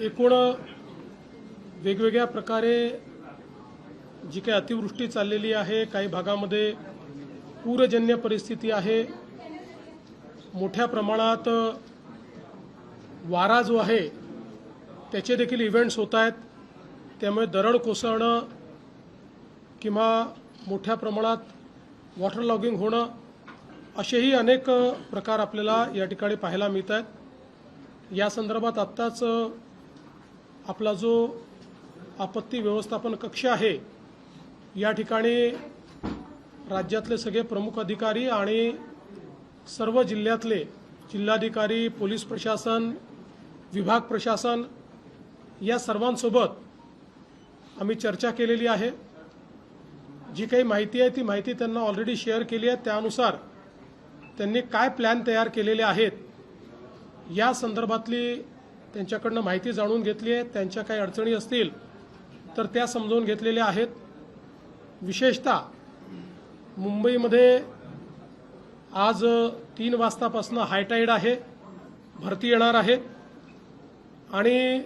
एकूण वेगवेगळ्या प्रकारे जी काही अतिवृष्टी चाललेली आहे, काही भागामध्ये पूरजन्य परिस्थिती आहे, मोठ्या प्रमाणात वारा जो आहे त्याचे देखील इव्हेंट्स होत आहेत। त्यामुळे दरड कोसळणं किंवा मोठ्या प्रमाणात वॉटर लॉगिंग होणं असेही अनेक प्रकार आपल्याला या ठिकाणी पाहायला मिळत आहेत। या संदर्भात आत्ताच आपला जो आपत्ती व्यवस्थापन कक्ष आहे या ठिकाणी राज्यातले सगळे प्रमुख अधिकारी आणि सर्व जिल्ह्यातले जिल्हाधिकारी, पोलीस प्रशासन, विभाग प्रशासन या सर्वांसोबत आम्ही चर्चा केलेली आहे। जी काही माहिती आहे ती माहिती त्यांना ऑलरेडी शेअर केली आहे। त्यानुसार त्यांनी काय प्लॅन तयार केलेले आहेत या संदर्भातली त्यांच्याकडनं माहिती जाणून घेतली आहे। त्यांच्या काही अडचणी असतील तर त्या समजून घेतलेल्या आहेत। विशेषतः मुंबईमध्ये आज 3 वाजतापासून हाय टाईड आहे, भरती येणार आहे आणि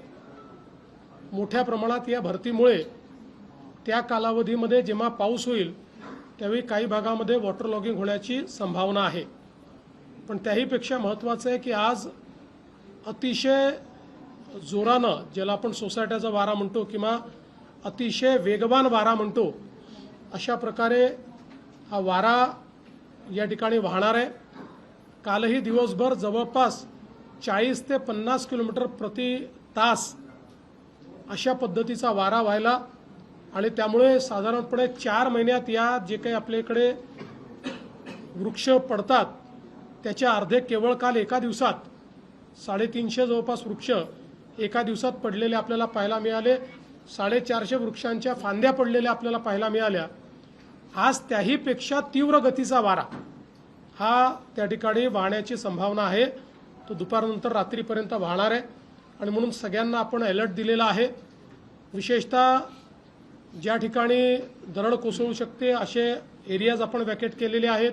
मोठ्या प्रमाणात या भरतीमुळे त्या कालावधीमध्ये जेव्हा पाऊस होईल त्यावेळी काही भागामध्ये वॉटर लॉगिंग होण्याची संभावना आहे। पण त्याहीपेक्षा महत्त्वाचं आहे की आज अतिशय जोरानं, ज्याला आपण सोसाट्याचा वारा म्हणतो किंवा अतिशय वेगवान वारा म्हणतो, अशा प्रकारे हा वारा या ठिकाणी वाहणार आहे। कालही दिवसभर जवळपास 40 ते 50 किलोमीटर प्रति तास अशा पद्धतीचा वारा व्हायला आणि त्यामुळे साधारणपणे 4 महिन्यात या जे काही आपल्याकडे वृक्ष पडतात त्याच्या अर्धे केवळ काल एका दिवसात 350 जवळपास वृक्ष एका दिवसात पडलेले आपल्याला पाहायला मिळाले। 450 वृक्षांच्या फांद्या पडलेल्या आपल्याला पाहायला मिळाल्या। आज त्याहीपेक्षा तीव्र गतीचा वारा हा त्या ठिकाणी वाहण्याची संभावना आहे। तो दुपारनंतर रात्रीपर्यंत वाहणार आहे आणि म्हणून सगळ्यांना आपण अलर्ट दिलेला आहे। विशेषतः ज्या ठिकाणी दरड कोसळू शकते असे एरियाज आपण वॅकेट केलेले आहेत।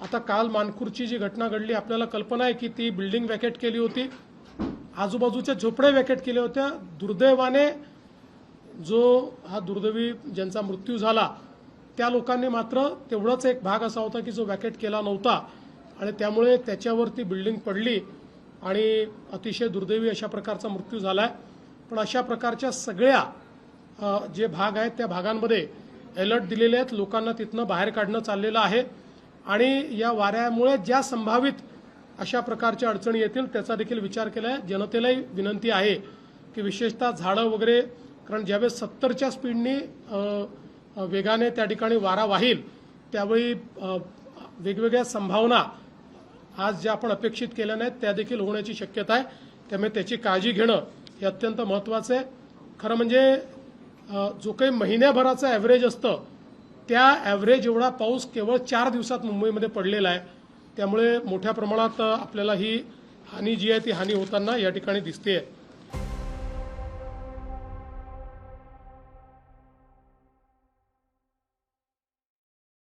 आता काल मानखुर्दची जी घटना घडली आपल्याला कल्पना आहे की ती बिल्डिंग वॅकेट केली होती, आजूबाजूच्या झोपडे वॅकेट केल्या होत्या। दुर्दैवाने जो हा दुर्दैवी ज्यांचा मृत्यू झाला त्या लोकांनी मात्र तेवढाच एक भाग असा होता की जो वॅकेट केला नव्हता आणि त्यामुळे त्याच्यावरती बिल्डिंग पडली आणि अतिशय दुर्दैवी अशा प्रकारचा मृत्यू झाला आहे। पण अशा प्रकारच्या सगळ्या जे भाग आहेत त्या भागांमध्ये अलर्ट दिलेले आहेत, लोकांना तिथनं बाहेर काढणं चाललेलं आहे आणि या वाऱ्यामुळे ज्या संभावित अशा प्रकारच्या अडचणी येतील त्याचा देखील विचार केला आहे। जनतेलाही विनंती आहे की विशेषतः झाडं वगैरे, कारण ज्यावेळेस 70च्या स्पीडने वेगाने त्या ठिकाणी वारा वाहील त्यावेळी वेगवेगळ्या संभावना आज ज्या आपण अपेक्षित केल्या नाहीत त्या देखील होण्याची शक्यता आहे। त्यामुळे त्याची काळजी घेणं हे अत्यंत महत्त्वाचं आहे। खरं म्हणजे जो काही महिन्याभराचा ॲव्हरेज असतं त्या ॲव्हरेज एवढा पाऊस केवळ 4 दिवसात मुंबईमध्ये पडलेला आहे। त्यामुळे मोठ्या प्रमाणात आपल्याला ही हानी जी आहे ती हानी होताना या ठिकाणी दिसते आहे।